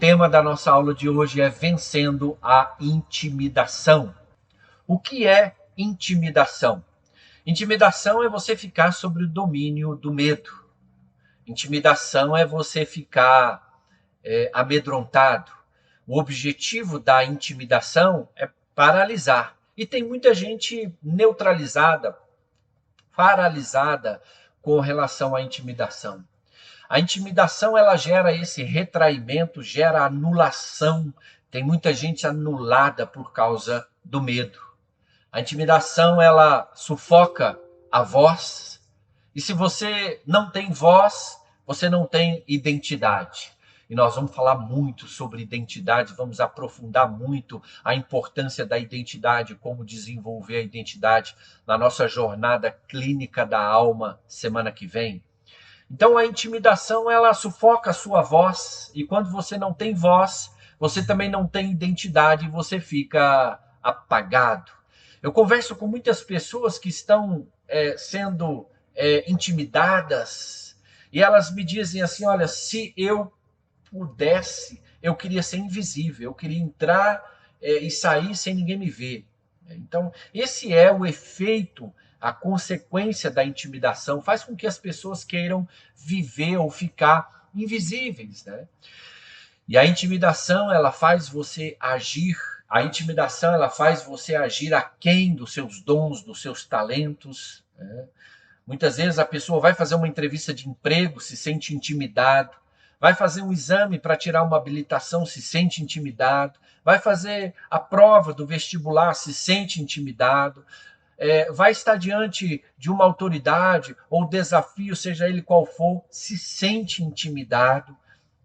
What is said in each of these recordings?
tema da nossa aula de hoje é vencendo a intimidação. O que é intimidação? Intimidação é você ficar sob o domínio do medo. Intimidação é você ficar amedrontado. O objetivo da intimidação é paralisar. E tem muita gente neutralizada, paralisada com relação à intimidação. A intimidação, ela gera esse retraimento, gera anulação. Tem muita gente anulada por causa do medo. A intimidação, ela sufoca a voz. E se você não tem voz, você não tem identidade. E nós vamos falar muito sobre identidade, vamos aprofundar muito a importância da identidade, como desenvolver a identidade na nossa jornada clínica da alma semana que vem. Então a intimidação, ela sufoca a sua voz, e quando você não tem voz, você também não tem identidade, e você fica apagado. Eu converso com muitas pessoas que estão sendo intimidadas, e elas me dizem assim, olha, se eu pudesse, eu queria ser invisível, eu queria entrar e sair sem ninguém me ver. Então, esse é o efeito, a consequência da intimidação, faz com que as pessoas queiram viver ou ficar invisíveis, né? E a intimidação, ela faz você agir, a intimidação, ela faz você agir aquém dos seus dons, dos seus talentos, né? Muitas vezes a pessoa vai fazer uma entrevista de emprego, se sente intimidado, vai fazer um exame para tirar uma habilitação, se sente intimidado, vai fazer a prova do vestibular, se sente intimidado, vai estar diante de uma autoridade ou desafio, seja ele qual for, se sente intimidado,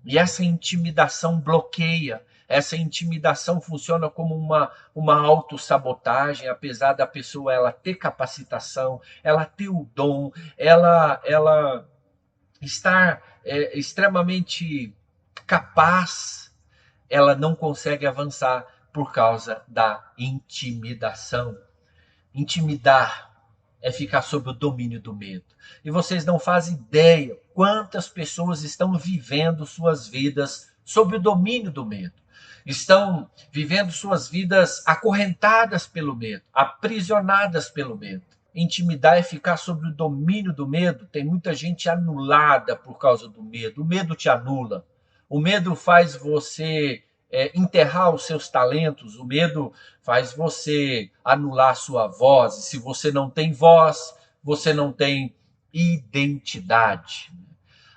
e essa intimidação bloqueia, essa intimidação funciona como uma autossabotagem, apesar da pessoa ela ter capacitação, ela ter o dom, ela estar extremamente capaz, ela não consegue avançar por causa da intimidação. Intimidar é ficar sob o domínio do medo. E vocês não fazem ideia quantas pessoas estão vivendo suas vidas sob o domínio do medo. Estão vivendo suas vidas acorrentadas pelo medo, aprisionadas pelo medo. Intimidar é ficar sob o domínio do medo. Tem muita gente anulada por causa do medo. O medo te anula. O medo faz você enterrar os seus talentos. O medo faz você anular sua voz. E se você não tem voz, você não tem identidade.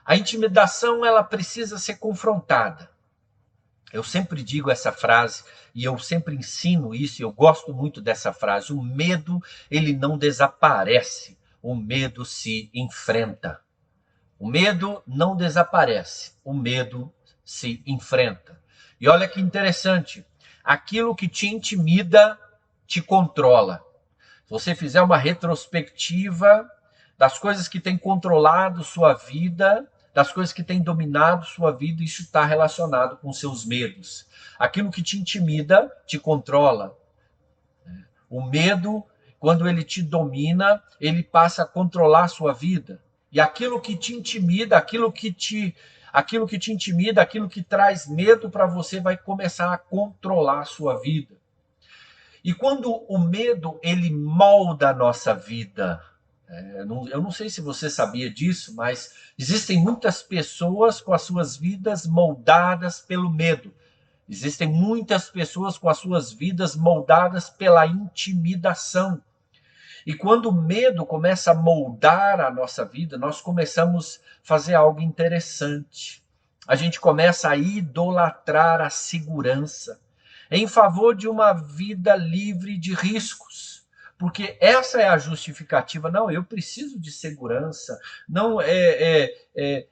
A intimidação, ela precisa ser confrontada. Eu sempre digo essa frase e eu sempre ensino isso, e eu gosto muito dessa frase. O medo, ele não desaparece, o medo se enfrenta. O medo não desaparece, o medo se enfrenta. E olha que interessante, aquilo que te intimida te controla. Se você fizer uma retrospectiva das coisas que têm controlado sua vida, das coisas que têm dominado sua vida, isso está relacionado com seus medos. Aquilo que te intimida te controla. O medo, quando ele te domina, ele passa a controlar sua vida. E aquilo que te intimida, aquilo que te intimida, aquilo que traz medo para você, vai começar a controlar a sua vida. E quando o medo, ele molda a nossa vida, eu não sei se você sabia disso, mas existem muitas pessoas com as suas vidas moldadas pelo medo. Existem muitas pessoas com as suas vidas moldadas pela intimidação. E quando o medo começa a moldar a nossa vida, nós começamos a fazer algo interessante. A gente começa a idolatrar a segurança em favor de uma vida livre de riscos. Porque essa é a justificativa. Não, eu preciso de segurança. Não,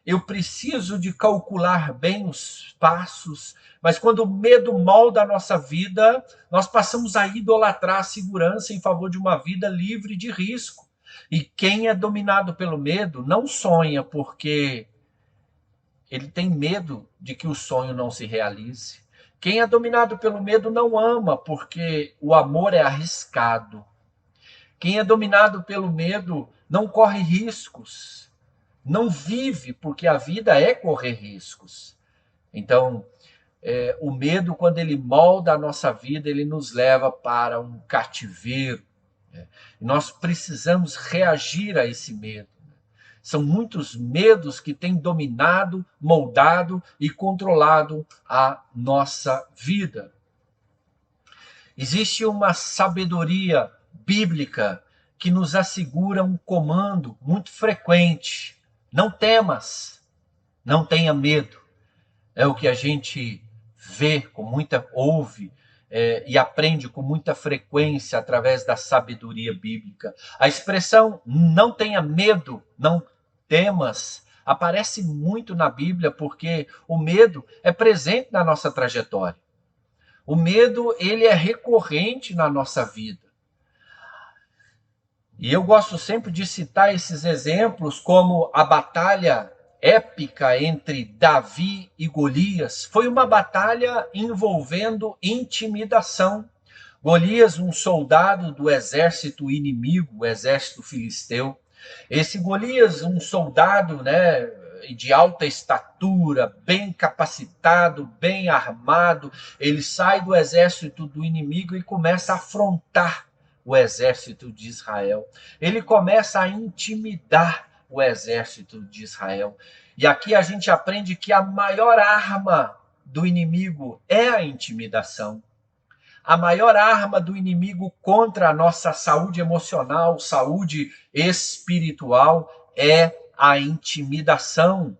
eu preciso de calcular bem os passos. Mas quando o medo molda a nossa vida, nós passamos a idolatrar a segurança em favor de uma vida livre de risco. E quem é dominado pelo medo não sonha, porque ele tem medo de que o sonho não se realize. Quem é dominado pelo medo não ama, porque o amor é arriscado. Quem é dominado pelo medo não corre riscos, não vive, porque a vida é correr riscos. Então, o medo, quando ele molda a nossa vida, ele nos leva para um cativeiro. E nós precisamos reagir a esse medo. São muitos medos que têm dominado, moldado e controlado a nossa vida. Existe uma sabedoria bíblica que nos assegura um comando muito frequente. Não temas, não tenha medo. É o que a gente vê, ouve e aprende com muita frequência através da sabedoria bíblica. A expressão não tenha medo, não temas, aparece muito na Bíblia porque o medo é presente na nossa trajetória. O medo, ele é recorrente na nossa vida. E eu gosto sempre de citar esses exemplos, como a batalha épica entre Davi e Golias. Foi uma batalha envolvendo intimidação. Golias, um soldado do exército inimigo, o exército filisteu. Esse Golias, um soldado, de alta estatura, bem capacitado, bem armado, ele sai do exército do inimigo e começa a afrontar o exército de Israel. Ele começa a intimidar o exército de Israel. E aqui a gente aprende que a maior arma do inimigo é a intimidação. A maior arma do inimigo contra a nossa saúde emocional, saúde espiritual, é a intimidação.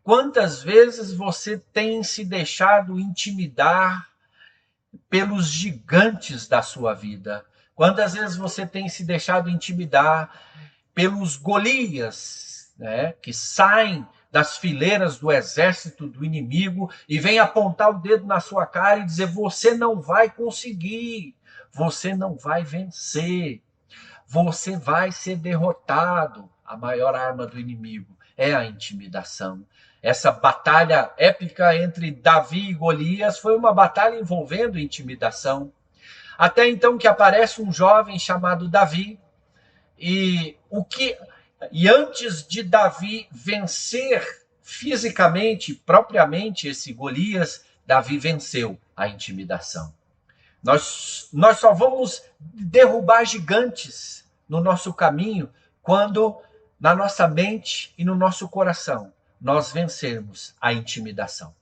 Quantas vezes você tem se deixado intimidar pelos gigantes da sua vida? Quantas vezes você tem se deixado intimidar pelos Golias, que saem das fileiras do exército do inimigo e vem apontar o dedo na sua cara e dizer: você não vai conseguir, você não vai vencer, você vai ser derrotado. A maior arma do inimigo é a intimidação. Essa batalha épica entre Davi e Golias foi uma batalha envolvendo intimidação. Até então que aparece um jovem chamado Davi, e antes de Davi vencer fisicamente, propriamente esse Golias, Davi venceu a intimidação. Nós só vamos derrubar gigantes no nosso caminho quando, na nossa mente e no nosso coração, nós vencermos a intimidação.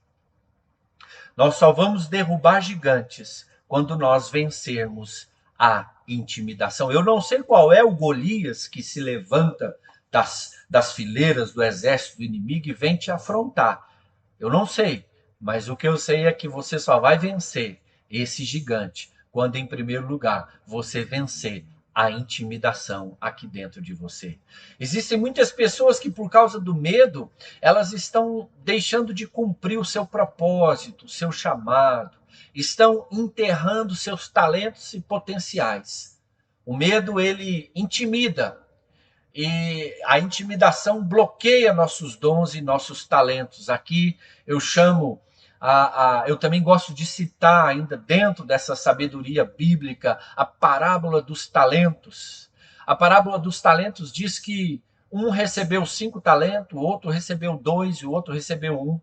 Nós só vamos derrubar gigantes quando nós vencermos a intimidação. Eu não sei qual é o Golias que se levanta das fileiras do exército do inimigo e vem te afrontar. Eu não sei, mas o que eu sei é que você só vai vencer esse gigante quando, em primeiro lugar, você vencer a intimidação aqui dentro de você. Existem muitas pessoas que, por causa do medo, elas estão deixando de cumprir o seu propósito, o seu chamado, estão enterrando seus talentos e potenciais. O medo, ele intimida, e a intimidação bloqueia nossos dons e nossos talentos. Aqui eu chamo, eu também gosto de citar, ainda dentro dessa sabedoria bíblica, a parábola dos talentos. A parábola dos talentos diz que um recebeu 5 talentos, o outro recebeu 2 e o outro recebeu 1.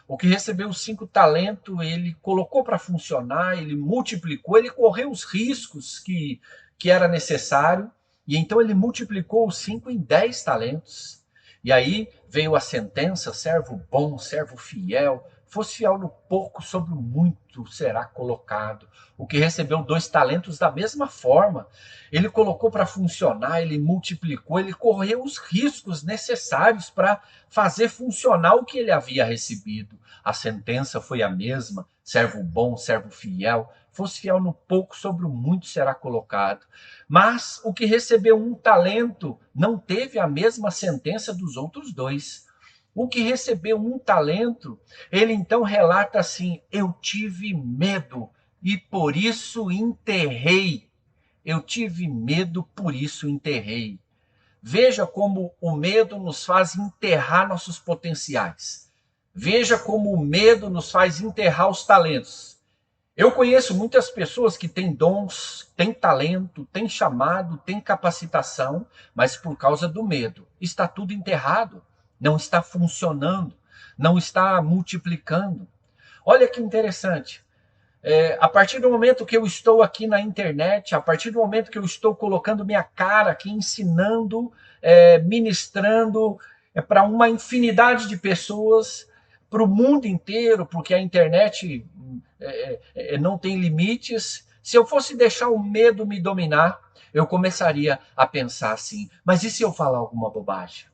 O que recebeu 5 talentos, ele colocou para funcionar, ele multiplicou, ele correu os riscos que era necessário, e então ele multiplicou os 5 em 10 talentos. E aí veio a sentença: servo bom, servo fiel, fosse fiel no pouco, sobre o muito será colocado. O que recebeu 2 talentos, da mesma forma, ele colocou para funcionar, ele multiplicou, ele correu os riscos necessários para fazer funcionar o que ele havia recebido. A sentença foi a mesma: servo bom, servo fiel, fosse fiel no pouco, sobre o muito será colocado. Mas o que recebeu 1 talento não teve a mesma sentença dos outros 2. O que recebeu 1 talento, ele então relata assim: eu tive medo e por isso enterrei. Eu tive medo, por isso enterrei. Veja como o medo nos faz enterrar nossos potenciais. Veja como o medo nos faz enterrar os talentos. Eu conheço muitas pessoas que têm dons, têm talento, têm chamado, têm capacitação, mas por causa do medo está tudo enterrado, não está funcionando, não está multiplicando. Olha que interessante. A partir do momento que eu estou aqui na internet, a partir do momento que eu estou colocando minha cara aqui, ensinando, ministrando para uma infinidade de pessoas, para o mundo inteiro, porque a internet não tem limites. Se eu fosse deixar o medo me dominar, eu começaria a pensar assim: mas e se eu falar alguma bobagem?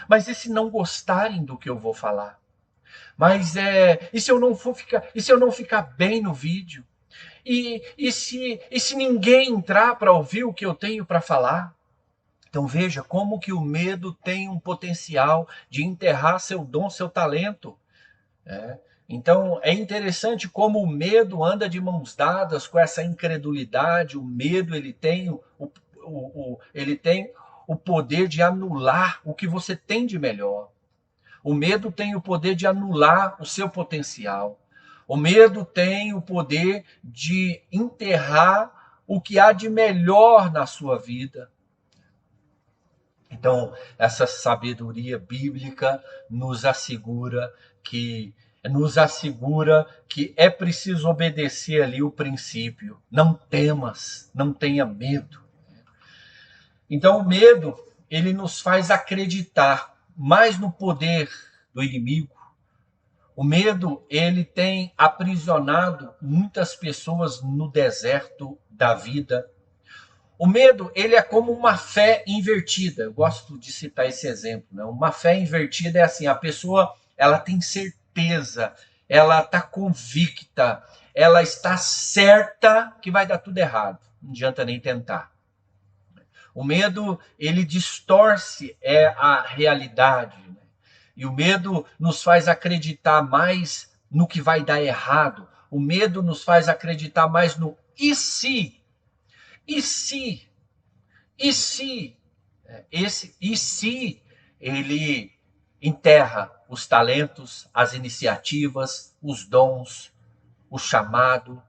Mas e se não gostarem do que eu vou falar? Mas e se eu não for ficar, e se eu não ficar bem no vídeo? E se ninguém entrar para ouvir o que eu tenho para falar? Então veja como que o medo tem um potencial de enterrar seu dom, seu talento. Então é interessante como o medo anda de mãos dadas com essa incredulidade. O medo ele tem o poder de anular o que você tem de melhor. O medo tem o poder de anular o seu potencial. O medo tem o poder de enterrar o que há de melhor na sua vida. Então, essa sabedoria bíblica nos assegura que é preciso obedecer ali o princípio. Não temas, não tenha medo. Então, o medo, ele nos faz acreditar mais no poder do inimigo. O medo, ele tem aprisionado muitas pessoas no deserto da vida. O medo, ele é como uma fé invertida. Eu gosto de citar esse exemplo, né? Uma fé invertida é assim, a pessoa, ela tem certeza, ela está convicta, ela está certa que vai dar tudo errado. Não adianta nem tentar. O medo, ele distorce a realidade, né? E o medo nos faz acreditar mais no que vai dar errado. O medo nos faz acreditar mais no e se? E se? E se? Esse e se ele enterra os talentos, as iniciativas, os dons, o chamado.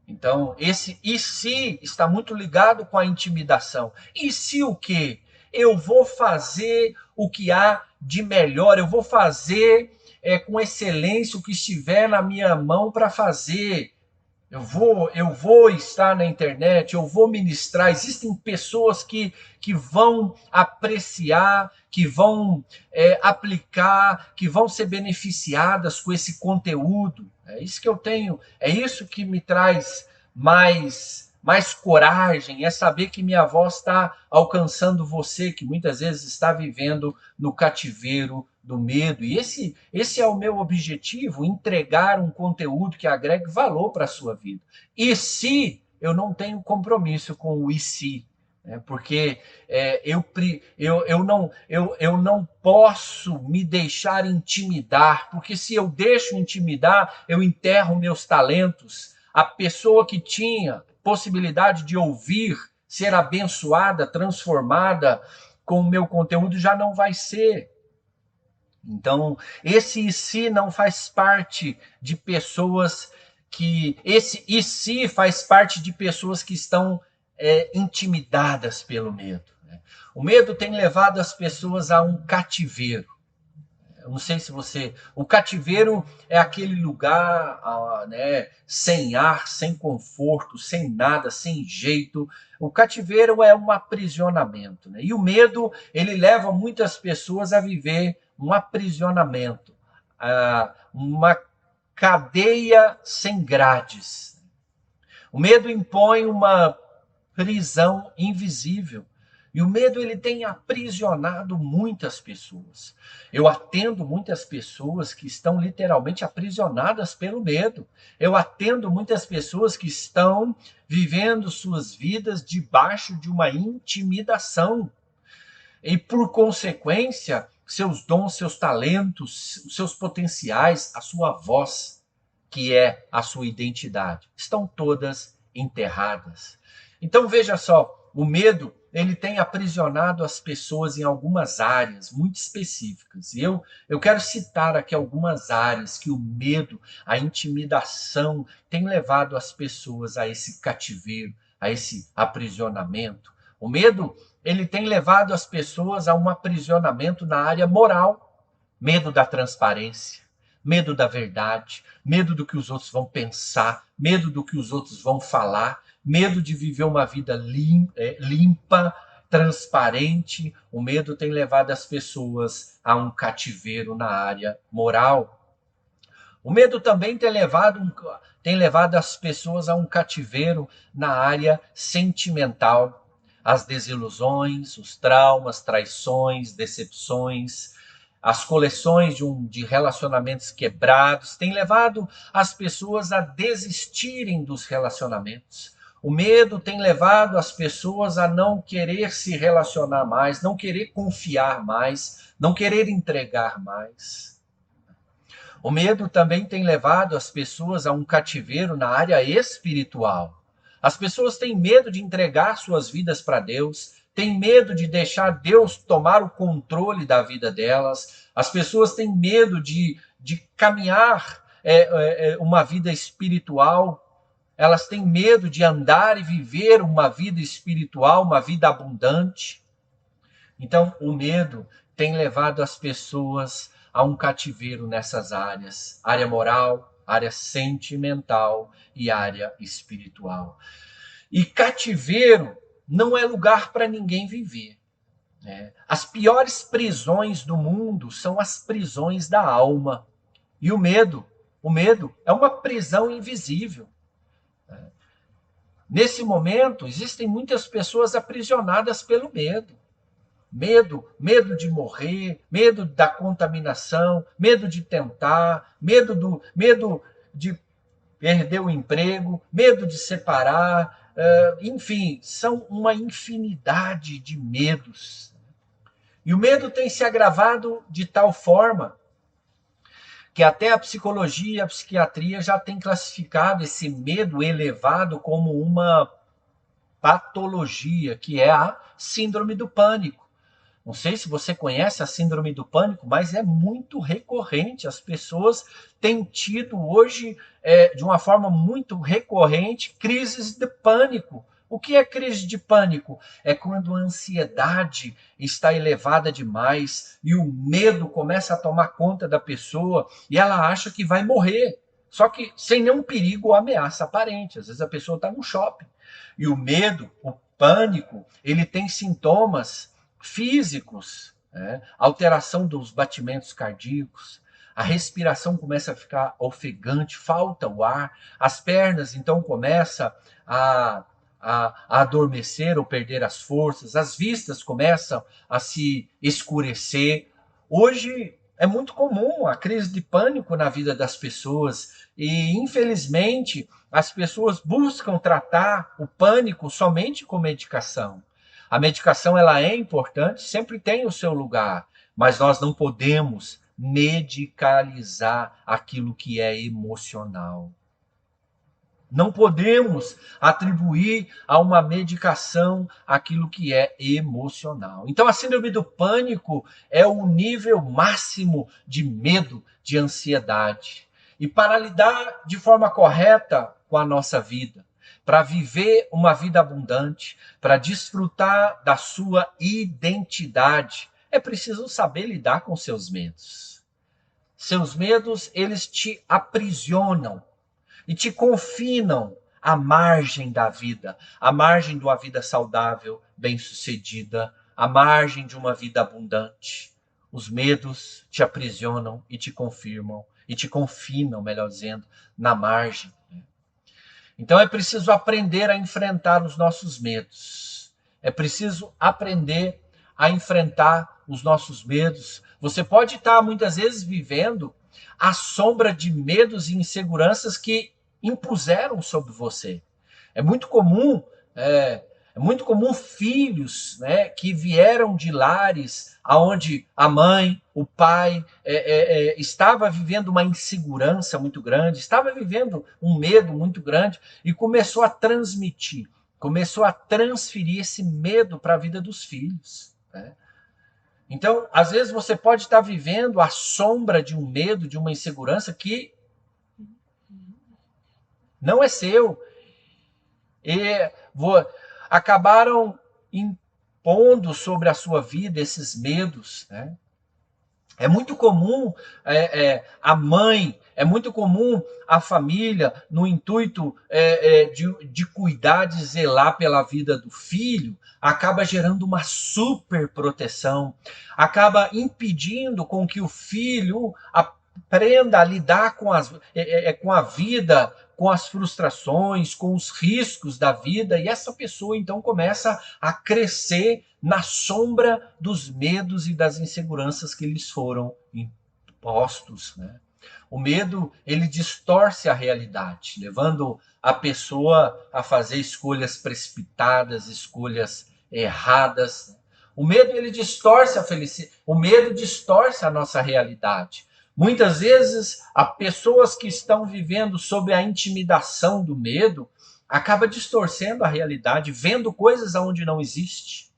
Então, esse e se está muito ligado com a intimidação. E se o quê? Eu vou fazer o que há de melhor, eu vou fazer com excelência o que estiver na minha mão para fazer. Eu vou estar na internet, eu vou ministrar. Existem pessoas que vão apreciar, que vão aplicar, que vão ser beneficiadas com esse conteúdo. É isso que eu tenho, é isso que me traz mais coragem, é saber que minha voz está alcançando você, que muitas vezes está vivendo no cativeiro do medo. E esse é o meu objetivo, entregar um conteúdo que agregue valor para a sua vida. E se eu não tenho compromisso com o e se, né? Porque eu não posso me deixar intimidar, porque se eu deixo intimidar, eu enterro meus talentos. A pessoa que tinha possibilidade de ouvir, ser abençoada, transformada com o meu conteúdo, já não vai ser. Então, esse e se não faz parte de pessoas que... Esse e se faz parte de pessoas que estão intimidadas pelo medo. Né? O medo tem levado as pessoas a um cativeiro. Eu não sei se você... O cativeiro é aquele lugar né, sem ar, sem conforto, sem nada, sem jeito. O cativeiro é um aprisionamento. Né? E o medo, ele leva muitas pessoas a viver um aprisionamento, uma cadeia sem grades. O medo impõe uma prisão invisível. E o medo, ele tem aprisionado muitas pessoas. Eu atendo muitas pessoas que estão literalmente aprisionadas pelo medo. Eu atendo muitas pessoas que estão vivendo suas vidas debaixo de uma intimidação. E, por consequência, seus dons, seus talentos, seus potenciais, a sua voz, que é a sua identidade, estão todas enterradas. Então, veja só, o medo, ele tem aprisionado as pessoas em algumas áreas muito específicas. E eu quero citar aqui algumas áreas que o medo, a intimidação, tem levado as pessoas a esse cativeiro, a esse aprisionamento. O medo, ele tem levado as pessoas a um aprisionamento na área moral. Medo da transparência, medo da verdade, medo do que os outros vão pensar, medo do que os outros vão falar, medo de viver uma vida limpa, transparente. O medo tem levado as pessoas a um cativeiro na área moral. O medo também tem levado as pessoas a um cativeiro na área sentimental. As desilusões, os traumas, traições, decepções, as coleções de relacionamentos quebrados têm levado as pessoas a desistirem dos relacionamentos. O medo tem levado as pessoas a não querer se relacionar mais, não querer confiar mais, não querer entregar mais. O medo também tem levado as pessoas a um cativeiro na área espiritual. As pessoas têm medo de entregar suas vidas para Deus, têm medo de deixar Deus tomar o controle da vida delas. As pessoas têm medo de caminhar uma vida espiritual. Elas têm medo de andar e viver uma vida espiritual, uma vida abundante. Então, o medo tem levado as pessoas a um cativeiro nessas áreas, área moral, área sentimental e área espiritual. E cativeiro não é lugar para ninguém viver. Né? As piores prisões do mundo são as prisões da alma. E o medo é uma prisão invisível. Nesse momento, existem muitas pessoas aprisionadas pelo medo. Medo de morrer, medo da contaminação, medo de tentar, medo de perder o emprego, medo de separar, enfim, são uma infinidade de medos. E o medo tem se agravado de tal forma que até a psicologia e a psiquiatria já têm classificado esse medo elevado como uma patologia, que é a síndrome do pânico. Não sei se você conhece a síndrome do pânico, mas é muito recorrente. As pessoas têm tido hoje, de uma forma muito recorrente, crises de pânico. O que é crise de pânico? É quando a ansiedade está elevada demais e o medo começa a tomar conta da pessoa e ela acha que vai morrer. Só que sem nenhum perigo ou ameaça aparente. Às vezes a pessoa está no shopping. E o medo, o pânico, ele tem sintomas físicos, alteração dos batimentos cardíacos, a respiração começa a ficar ofegante, falta o ar, as pernas então começam a adormecer ou perder as forças, as vistas começam a se escurecer. Hoje é muito comum a crise de pânico na vida das pessoas e, infelizmente, as pessoas buscam tratar o pânico somente com medicação. A medicação ela é importante, sempre tem o seu lugar, mas nós não podemos medicalizar aquilo que é emocional. Não podemos atribuir a uma medicação aquilo que é emocional. Então, a síndrome do pânico é o nível máximo de medo, de ansiedade. E para lidar de forma correta com a nossa vida, para viver uma vida abundante, para desfrutar da sua identidade, é preciso saber lidar com seus medos. Seus medos, eles te aprisionam e te confinam à margem da vida, à margem de uma vida saudável, bem-sucedida, à margem de uma vida abundante. Os medos te aprisionam e te confinam, melhor dizendo, na margem. Então é preciso aprender a enfrentar os nossos medos. É preciso aprender a enfrentar os nossos medos. Você pode estar muitas vezes vivendo à sombra de medos e inseguranças que impuseram sobre você. É muito comum filhos, né, que vieram de lares onde a mãe, o pai estava vivendo uma insegurança muito grande, estava vivendo um medo muito grande e começou a transmitir, começou a transferir esse medo para a vida dos filhos. Né? Então, às vezes você pode estar vivendo à sombra de um medo, de uma insegurança que não é seu. E acabaram impondo sobre a sua vida esses medos, né? É muito comum a mãe, é muito comum a família, no intuito de cuidar, de zelar pela vida do filho, acaba gerando uma super proteção, acaba impedindo com que o filho aprenda a lidar com a vida, com as frustrações, com os riscos da vida, e essa pessoa então começa a crescer na sombra dos medos e das inseguranças que lhes foram impostos, né? O medo, ele distorce a realidade, levando a pessoa a fazer escolhas precipitadas, escolhas erradas. O medo, ele distorce a felicidade, o medo distorce a nossa realidade. Muitas vezes, as pessoas que estão vivendo sob a intimidação do medo acaba distorcendo a realidade, vendo coisas onde não existe,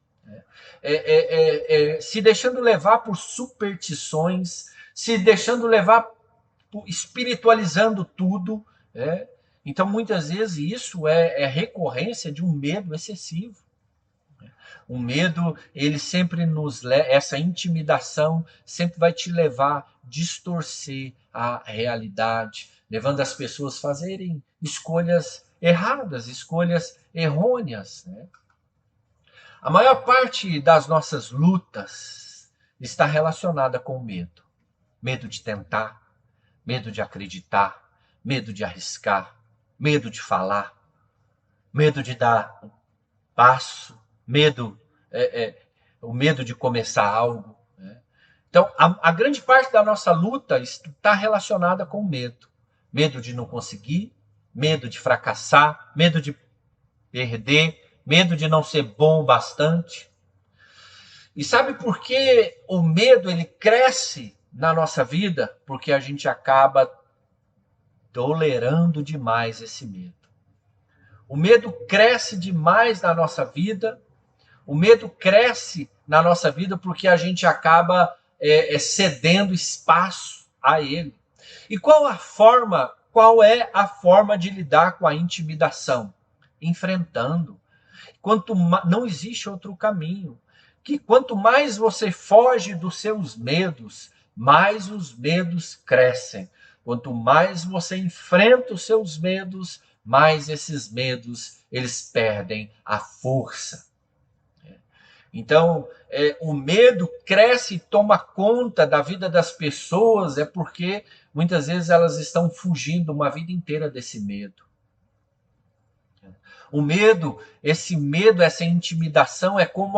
se deixando levar por superstições, se deixando levar, espiritualizando tudo. Então, muitas vezes, isso é recorrência de um medo excessivo. O medo, ele sempre nos leva, essa intimidação sempre vai te levar a distorcer a realidade, levando as pessoas a fazerem escolhas erradas, escolhas errôneas, né? A maior parte das nossas lutas está relacionada com o medo. Medo de tentar, medo de acreditar, medo de arriscar, medo de falar, medo de dar um passo, medo, o medo de começar algo, né? Então, a grande parte da nossa luta está relacionada com o medo. Medo de não conseguir, medo de fracassar, medo de perder, medo de não ser bom o bastante. E sabe por que o medo ele cresce na nossa vida? Porque a gente acaba tolerando demais esse medo. O medo cresce demais na nossa vida. O medo cresce na nossa vida porque a gente acaba cedendo espaço a ele. E qual é a forma de lidar com a intimidação? Enfrentando. Não existe outro caminho. Que quanto mais você foge dos seus medos, mais os medos crescem. Quanto mais você enfrenta os seus medos, mais esses medos eles perdem a força. Então, o medo cresce e toma conta da vida das pessoas, porque muitas vezes elas estão fugindo uma vida inteira desse medo. O medo, esse medo, essa intimidação é como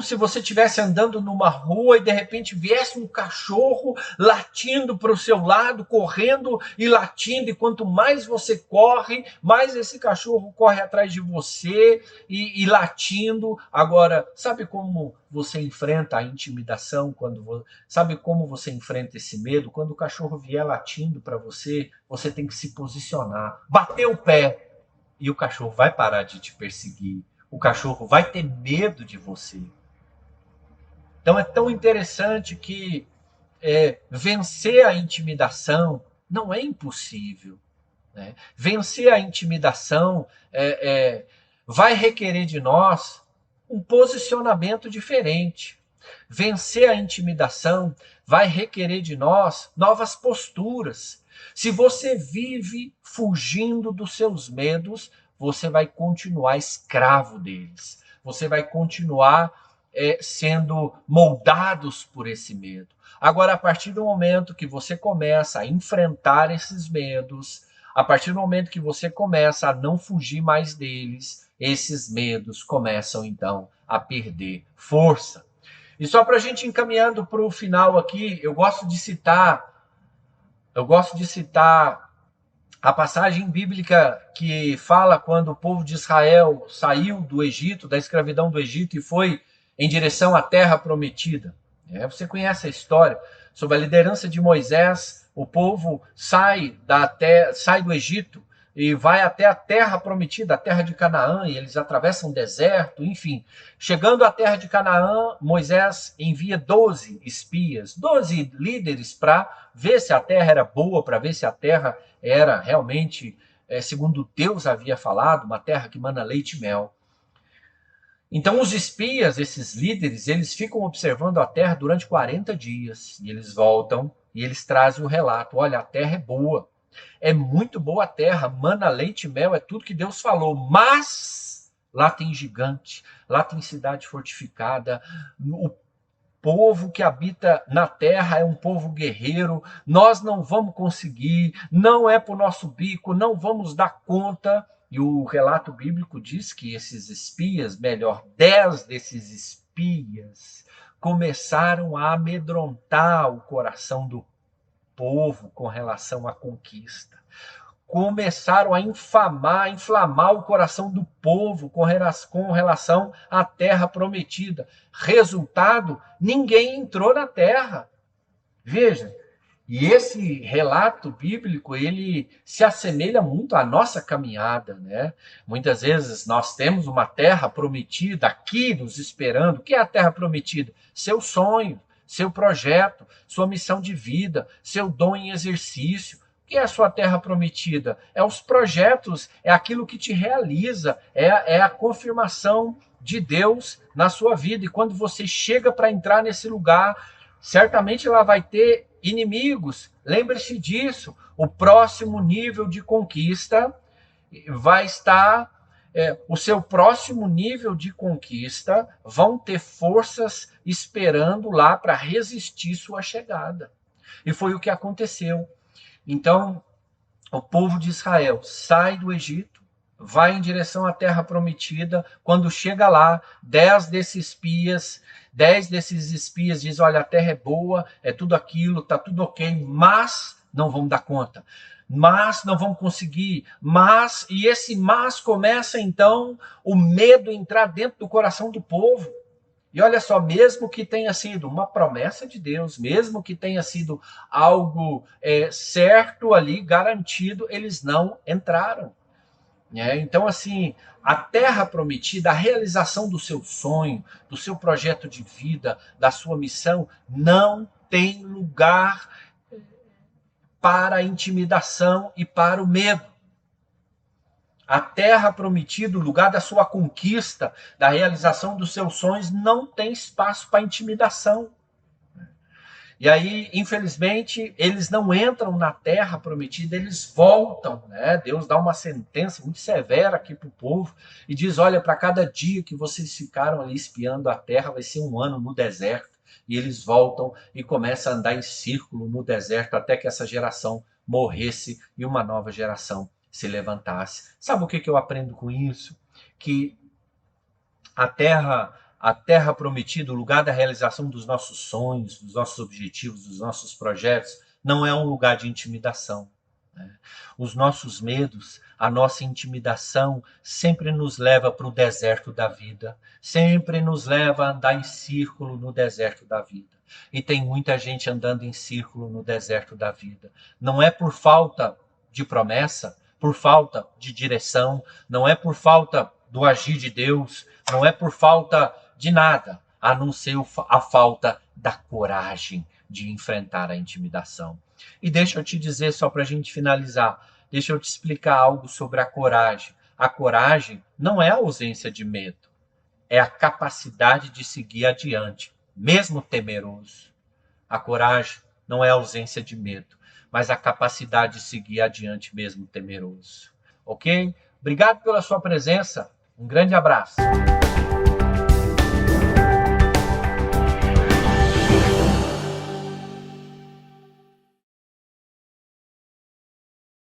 se você estivesse andando numa rua e de repente viesse um cachorro latindo para o seu lado, correndo e latindo, e quanto mais você corre, mais esse cachorro corre atrás de você e latindo. Agora, sabe como você enfrenta a intimidação? Sabe como você enfrenta esse medo? Quando o cachorro vier latindo para você, você tem que se posicionar, bater o pé. E o cachorro vai parar de te perseguir. O cachorro vai ter medo de você. Então é tão interessante que vencer a intimidação não é impossível, né? Vencer a intimidação vai requerer de nós um posicionamento diferente. Vencer a intimidação vai requerer de nós novas posturas. Se você vive fugindo dos seus medos, você vai continuar escravo deles. Você vai continuar sendo moldados por esse medo. Agora, a partir do momento que você começa a enfrentar esses medos, a partir do momento que você começa a não fugir mais deles, esses medos começam então a perder força. E só para a gente encaminhando para o final aqui, eu gosto de citar a passagem bíblica que fala quando o povo de Israel saiu do Egito, da escravidão do Egito, e foi em direção à terra prometida. Você conhece a história. Sob a liderança de Moisés, o povo sai do Egito e vai até a terra prometida, a terra de Canaã, e eles atravessam o deserto, enfim. Chegando à terra de Canaã, Moisés envia 12 espias, 12 líderes para ver se a terra era boa, para ver se a terra era realmente, segundo Deus havia falado, uma terra que mana leite e mel. Então os espias, esses líderes, eles ficam observando a terra durante 40 dias. E eles voltam e eles trazem o relato. Olha, a terra é boa. É muito boa a terra. Mana, leite e mel, é tudo que Deus falou. Mas lá tem gigante, lá tem cidade fortificada. O povo que habita na terra é um povo guerreiro. Nós não vamos conseguir, não é para o nosso bico, não vamos dar conta. E o relato bíblico diz que esses espias, melhor, 10 desses espias, começaram a amedrontar o coração do povo com relação à conquista. Começaram a inflamar o coração do povo com relação à terra prometida. Resultado, ninguém entrou na terra. Veja, e esse relato bíblico, ele se assemelha muito à nossa caminhada, né? Muitas vezes nós temos uma terra prometida aqui nos esperando. O que é a terra prometida? Seu sonho, seu projeto, sua missão de vida, seu dom em exercício. O que é a sua terra prometida? É os projetos, é aquilo que te realiza, é a confirmação de Deus na sua vida. E quando você chega para entrar nesse lugar, certamente lá vai ter inimigos. Lembre-se disso. O próximo nível de conquista vai estar. O seu próximo nível de conquista vão ter forças esperando lá para resistir sua chegada. E foi o que aconteceu. Então, o povo de Israel sai do Egito, vai em direção à terra prometida. Quando chega lá, 10 desses espias dizem: olha, a terra é boa, é tudo aquilo, está tudo ok, mas não vamos dar conta. Mas não vamos conseguir. E esse mas começa então o medo entrar dentro do coração do povo. E olha só, mesmo que tenha sido uma promessa de Deus, mesmo que tenha sido algo certo ali, garantido, eles não entraram. Então, assim, a terra prometida, a realização do seu sonho, do seu projeto de vida, da sua missão, não tem lugar para a intimidação e para o medo. A terra prometida, o lugar da sua conquista, da realização dos seus sonhos, não tem espaço para intimidação. E aí, infelizmente, eles não entram na terra prometida, eles voltam, né? Deus dá uma sentença muito severa aqui para o povo e diz: olha, para cada dia que vocês ficaram ali espiando a terra, vai ser um ano no deserto. E eles voltam e começam a andar em círculo no deserto até que essa geração morresse e uma nova geração se levantasse. Sabe o que eu aprendo com isso? Que a terra prometida, o lugar da realização dos nossos sonhos, dos nossos objetivos, dos nossos projetos, não é um lugar de intimidação. Os nossos medos, a nossa intimidação sempre nos leva para o deserto da vida, sempre nos leva a andar em círculo no deserto da vida. E tem muita gente andando em círculo no deserto da vida. Não é por falta de promessa, por falta de direção, não é por falta do agir de Deus, não é por falta de nada, a não ser a falta da coragem de enfrentar a intimidação. E deixa eu te dizer, só para a gente finalizar, deixa eu te explicar algo sobre a coragem. A coragem não é a ausência de medo, é a capacidade de seguir adiante, mesmo temeroso. A coragem não é a ausência de medo, mas a capacidade de seguir adiante, mesmo temeroso. Ok? Obrigado pela sua presença. Um grande abraço.